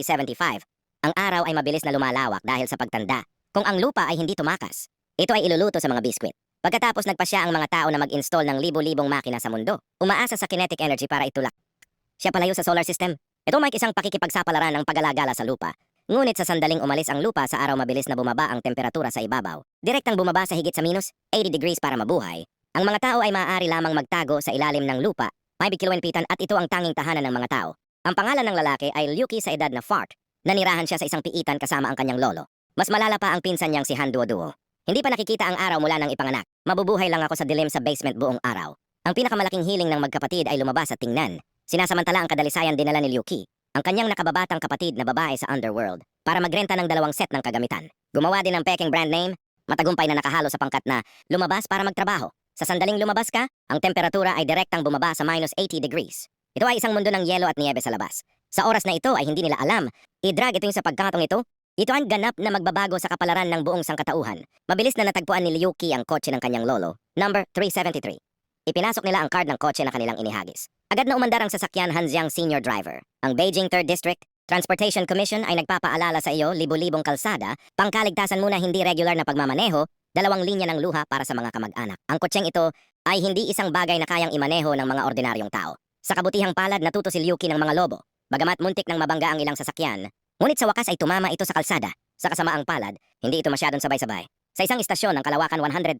75, ang araw ay mabilis na lumalawak dahil sa pagtanda. Kung ang lupa ay hindi tumakas, ito ay iluluto sa mga biskwit. Pagkatapos nagpasya ang mga tao na mag-install ng libo-libong makina sa mundo, umaasa sa kinetic energy para itulak siya palayo sa solar system. Ito may isang pakikipagsapalaran ng pag-alagala sa lupa. Ngunit sa sandaling umalis ang lupa sa araw, mabilis na bumaba ang temperatura sa ibabaw. Direktang bumaba sa higit sa minus 80 degrees para mabuhay. Ang mga tao ay maaari lamang magtago sa ilalim ng lupa, may kilomepitan, at ito ang tanging tahanan ng mga tao. Ang pangalan ng lalaki ay Liuki sa edad na Fart. Nanirahan siya sa isang piitan kasama ang kanyang lolo. Mas malala pa ang pinsan niyang si Han Duo. Hindi pa nakikita ang araw mula nang ipanganak. Mabubuhay lang ako sa dilim sa basement buong araw. Ang pinakamalaking hiling ng magkapatid ay lumabas at tingnan. Sinasamantala ang kadalisayan dinala ni Liuki, ang kanyang nakababatang kapatid na babae sa underworld, para magrenta ng 2 set ng kagamitan. Gumawa din ng peking brand name, matagumpay na nakahalo sa pangkat na lumabas para magtrabaho. Sa sandaling lumabas ka, ang temperatura ay direktang bumaba sa minus 80 degrees. Ito ay isang mundo ng yelo at niebe sa labas. Sa oras na ito ay hindi nila alam. I-drag ito yung sa pagkakataong ito. Ito ang ganap na magbabago sa kapalaran ng buong sangkatauhan. Mabilis na natagpuan ni Liuki ang kotse ng kanyang lolo, number 373. Ipinasok nila ang card ng kotse na kanilang inihagis. Agad na umandar ang sasakyan Hanjiang Senior Driver. Ang Beijing 3rd District Transportation Commission ay nagpapaalala sa iyo, libo-libong kalsada, pangkaligtasan muna hindi regular na pagmamaneho, 2 linya ng luha para sa mga kamag-anak. Ang kotseng ito ay hindi isang bagay na kayang imaneho ng mga ordinaryong tao. Sa kabutihang palad, natuto si Liuki ng mga lobo. Bagamat muntik nang mabangga ang ilang sasakyan, ngunit sa wakas ay tumama ito sa kalsada. Sa kasamaang palad, hindi ito masyadong sabay-sabay. Sa isang istasyon ng kalawakan 100,000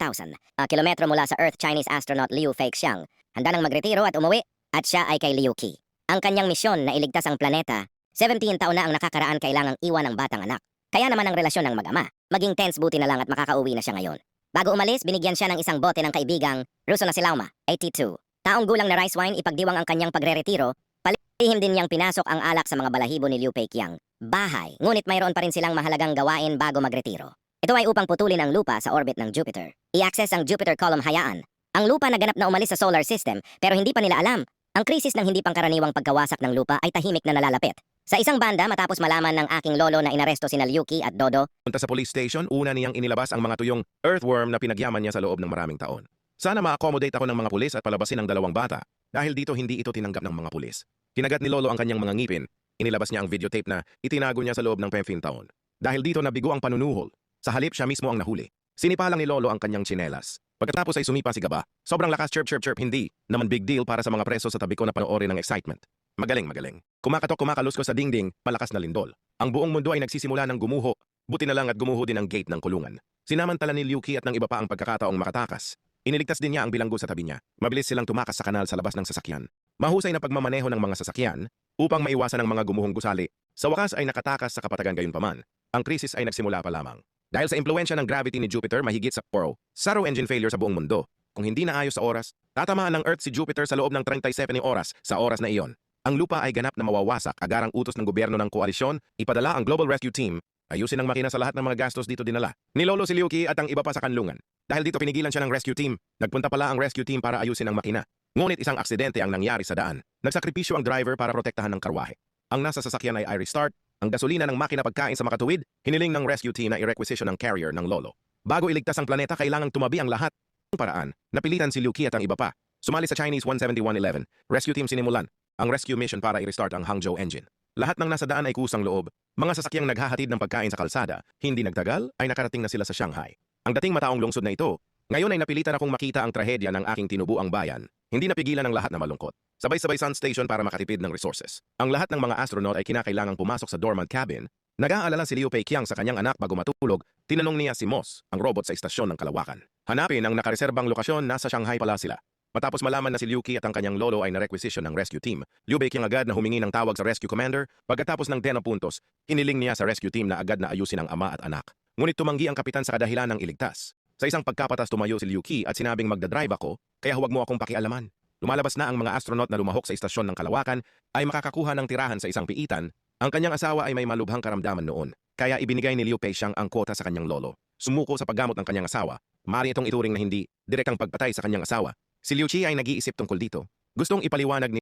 kilometro mula sa Earth, Chinese astronaut Liu Feixiang handa nang magretiro at umuwi, at siya ay kay Liuki. Ang kanyang misyon na iligtas ang planeta, 17 taon na ang nakakaraan, kailangang iwan ang batang anak. Kaya naman ang relasyon ng mag-ama, maging tense, buti na lang at makakauwi na siya ngayon. Bago umalis, binigyan siya ng isang bote ng kaibigang Ruso na si Lauma, 82. Taong gulang na rice wine, ipagdiwang ang kanyang pagre-retiro. Palihim din niyang pinasok ang alak sa mga balahibo ni Liu Feixiang bahay, ngunit mayroon pa rin silang mahalagang gawain bago magretiro. Ito ay upang putulin ang lupa sa orbit ng Jupiter. I-access ang Jupiter column, hayaan ang lupa na ganap na umalis sa solar system, pero hindi pa nila alam. Ang krisis ng hindi pangkaraniwang pagkawasak ng lupa ay tahimik na nalalapit. Sa isang banda, matapos malaman ng aking lolo na inaresto sina Liuki at Dodo, Punta sa police station, una niyang inilabas ang mga tuyong earthworm na pinagyaman niya sa loob ng maraming taon. Sana ma-accommodate ako ng mga pulis at palabasin ang 2 bata, dahil dito hindi ito tinanggap ng mga pulis. Kinagat ni lolo ang kanyang mga ngipin. Inilabas niya ang videotape na itinago niya sa loob ng 15 taon. Dahil dito nabigo ang panunuhol. Sa halip, siya mismo ang nahuli. Sinipalang ni lolo ang kanyang tsinelas. Pagkatapos ay sumipa si Gaba. Sobrang lakas, chirp chirp chirp, hindi naman big deal para sa mga preso sa tabi ko na panoorin ng excitement. Magaling. Kumakatok, kumakalusko sa dingding, malakas na lindol. Ang buong mundo ay nagsisimula ng gumuho. Buti na lang at gumuho din ang gate ng kulungan. Sinamantala ni Liuki at ng iba pa ang pagkakataong makatakas. Iniligtas din niya ang bilanggo sa tabi niya. Mabilis silang tumakas sa kanal sa labas ng sasakyan. Mahusay na pagmamaneho ng mga sasakyan upang maiwasan ang mga gumuhong gusali. Sa wakas ay nakatakas sa kapatagan, gayunpaman. Ang krisis ay nagsimula pa lamang. Dahil sa impluensya ng gravity ni Jupiter, mahigit sa zero engine failure sa buong mundo. Kung hindi naayos sa oras, tatamaan ng Earth si Jupiter sa loob ng 37 oras sa oras na iyon. Ang lupa ay ganap na mawawasak. Agarang utos ng gobyerno ng koalisyon, ipadala ang Global Rescue Team. Ayusin ang makina sa lahat ng mga gastos dito dinala. Ni lolo si Liuki at ang iba pa sa kanlungan. Dahil dito pinigilan siya ng rescue team. Nagpunta pala ang rescue team para ayusin ang makina. Ngunit isang aksidente ang nangyari sa daan. Nagsakripisyo ang driver para protektahan ng karwahe. Ang nasa sasakyan ay restart. Ang gasolina ng makina pagkain sa makatuwid, hiniling ng rescue team na i-requisition ng carrier ng lolo. Bago iligtas ang planeta, kailangang tumabi ang lahat. Ang paraan, napilitan si Liuki at ang iba pa. Sumali sa Chinese 17111. Rescue team sinimulan ang rescue mission para i-restart ang Hangzhou engine. Lahat ng nasa daan ay kusang loob. Mga sasakyang naghahatid ng pagkain sa kalsada, hindi nagtagal, ay nakarating na sila sa Shanghai. Ang dating mataong lungsod na ito, ngayon ay napilitan akong makita ang trahedya ng aking tinubuang bayan. Hindi napigilan ang lahat na malungkot. Sabay-sabay sun station para makatipid ng resources. Ang lahat ng mga astronaut ay kinakailangang pumasok sa dormant cabin. Nag-aalala si Liu Feixiang sa kanyang anak bago matulog. Tinanong niya si Moss, ang robot sa istasyon ng Kalawakan. Hanapin ang nakareserbang lokasyon, nasa Shanghai pala sila. Matapos malaman na si Liuki at ang kanyang lolo ay na-requisition ng rescue team, Liu Feixiang agad na humingi ng tawag sa rescue commander. Pagkatapos ng 10 puntos, hiniling niya sa rescue team na agad na ayusin ang ama at anak. Ngunit tumanggi ang kapitan sa kadahilan ng iligtas. Sa isang pagkapatas tumayo si Liuki at sinabing magdadrive ako, kaya huwag mo akong pakialaman. Lumalabas na ang mga astronaut na lumahok sa istasyon ng Kalawakan ay makakakuha ng tirahan sa isang piitan. Ang kanyang asawa ay may malubhang karamdaman noon, kaya ibinigay ni Liu Feixiang ang kwota sa kanyang lolo. Sumuko sa paggamot ng kanyang asawa. Maaari itong ituring na hindi direktang pagpatay sa kanyang asawa. Si Liu Qi ay nag-iisip tungkol dito. Gustong ipaliwanag ni